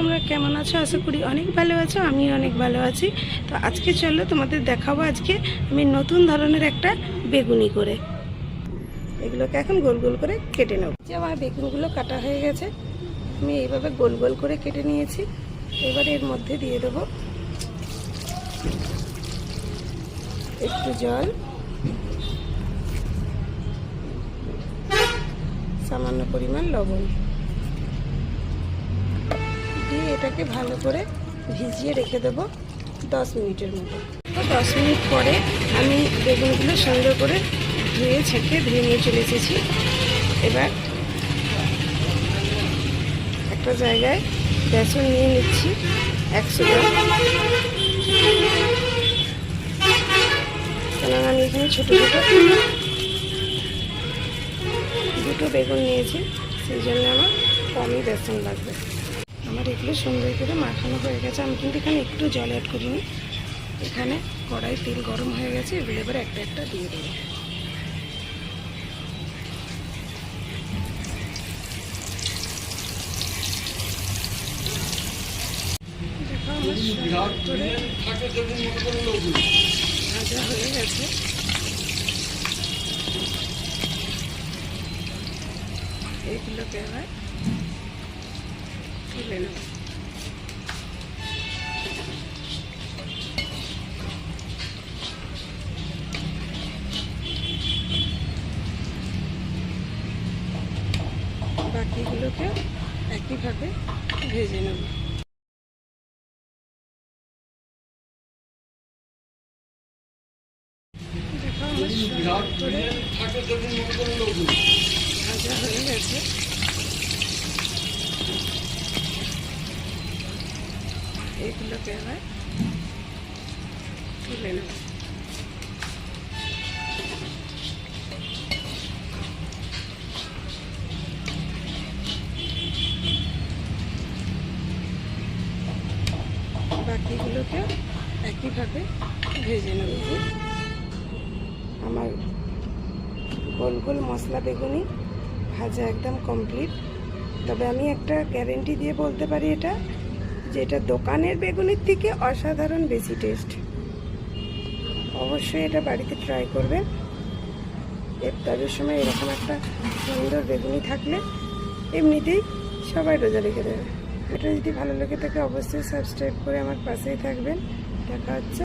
তোমরা কেমন আছো? আশা করি অনেক ভালো আছো, আমি অনেক ভালো আছি। তো আজকে চলো তোমাদের দেখাবো আজকে আমি নতুন ধরনের একটা বেগুনি করে। এগুলোকে এখন গোল গোল করে কেটে নেব। যে আমার বেগুনগুলো কাটা হয়ে গেছে, আমি এইভাবে গোল গোল করে কেটে নিয়েছি। এবার এর মধ্যে দিয়ে দেবো একটু জল, সামান্য পরিমাণ লবণ দিয়ে এটাকে ভালো করে ভিজিয়ে রেখে দেবো 10 মিনিটের মতো। তো 10 মিনিট পরে আমি বেগুনগুলো সুন্দর করে ধুয়ে নিয়ে চলে এসেছি। এবার একটা জায়গায় বেসন নিয়ে নিচ্ছি 100 গ্রাম, কারণ আমি এখানে ছোটো ছোটো দুটো বেগুন নিয়েছি, সেই জন্য আমার কমই বেসন লাগবে। আমার এগুলো সুন্দর করে মাখানো হয়ে গেছে। আমি কিন্তু এখানে একটু জল অ্যাড করিনি। এখানে কড়াই তেল গরম হয়ে গেছে, এগুলো এবার একটা একটা দিয়ে দেবো। দেখো আমার সুন্দর করে ভাজা হয়ে গেছে। এইগুলোকে এবার তুলে নেব। বাকিগুলোকে একইভাবে ভেজে নেব। দেখো আমার সুন্দর করে ভাজা হয়ে গেছে। এগুলোকে এবার তুলে নেব। বাকিগুলোকে একইভাবে ভেজে নেব। আমার গোল গোল মশলা বেগুনি ভাজা একদম কমপ্লিট। তবে আমি একটা গ্যারেন্টি দিয়ে বলতে পারি যেটা দোকানের বেগুনির থেকে অসাধারণ বেশি টেস্ট। অবশ্যই এটা বাড়িতে ট্রাই করবেন। ইফতারের সময় এরকম একটা সুন্দর বেগুনি থাকলে এমনিতেই সবাই রোজা রেখে দেবে। এটা যদি ভালো লেগে থাকে অবশ্যই সাবস্ক্রাইব করে আমার পাশেই থাকবেন। দেখা হচ্ছে।